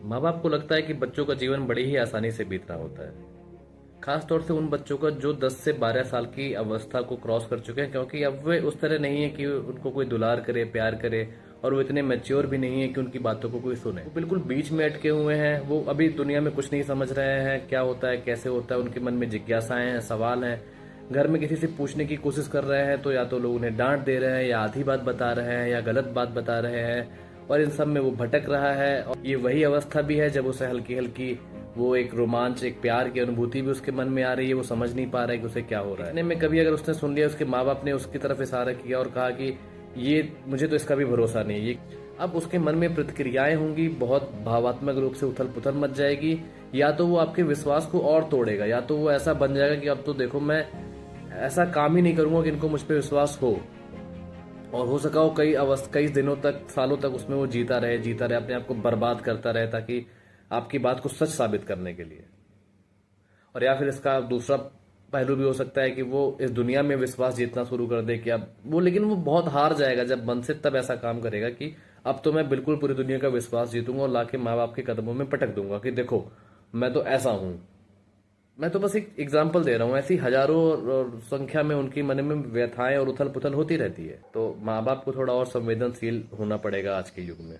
माँ बाप को लगता है कि बच्चों का जीवन बड़ी ही आसानी से बीत रहा होता है, खास तौर से उन बच्चों का जो 10 से 12 साल की अवस्था को क्रॉस कर चुके हैं, क्योंकि अब वे उस तरह नहीं है कि उनको कोई दुलार करे, प्यार करे, और वो इतने मैच्योर भी नहीं है कि उनकी बातों को कोई सुने। वो बिल्कुल बीच में अटके हुए हैं। वो अभी दुनिया में कुछ नहीं समझ रहे हैं, क्या होता है, कैसे होता है। उनके मन में जिज्ञासाएं हैं, सवाल हैं। घर में किसी से पूछने की कोशिश कर रहे हैं तो या तो लोग उन्हें डांट दे रहे हैं, या आधी बात बता रहे हैं, या गलत बात बता रहे हैं, और इन सब में वो भटक रहा है। और ये वही अवस्था भी है जब उसे हल्की हल्की वो एक रोमांच, एक प्यार की अनुभूति भी उसके मन में आ रही है। वो समझ नहीं पा रहा है कि उसे क्या हो रहा है। इतने में कभी अगर उसने सुन लिया, उसके माँ बाप ने उसकी तरफ इशारा किया और कहा कि ये मुझे तो इसका भी भरोसा नहीं है, ये अब उसके मन में प्रतिक्रियाएं होंगी, बहुत भावात्मक रूप से उथल पुथल मच जाएगी। या तो वो आपके विश्वास को और तोड़ेगा, या तो वो ऐसा बन जाएगा कि अब तो देखो मैं ऐसा काम ही नहीं करूंगा कि इनको मुझ पर विश्वास हो। और हो सका हो कई दिनों तक, सालों तक उसमें वो जीता रहे, अपने आप को बर्बाद करता रहे, ताकि आपकी बात को सच साबित करने के लिए। और या फिर इसका दूसरा पहलू भी हो सकता है कि वो इस दुनिया में विश्वास जीतना शुरू कर दे कि अब वो, लेकिन वो बहुत हार जाएगा जब मन से तब ऐसा काम करेगा कि अब तो मैं बिल्कुल पूरी दुनिया का विश्वास जीतूंगा और लाके माँ बाप के कदमों में पटक दूंगा कि देखो मैं तो ऐसा हूं। मैं तो बस एक एग्जाम्पल दे रहा हूँ, ऐसी हजारों और संख्या में उनकी मन में व्यथाएं और उथल पुथल होती रहती है। तो माँ बाप को थोड़ा और संवेदनशील होना पड़ेगा आज के युग में।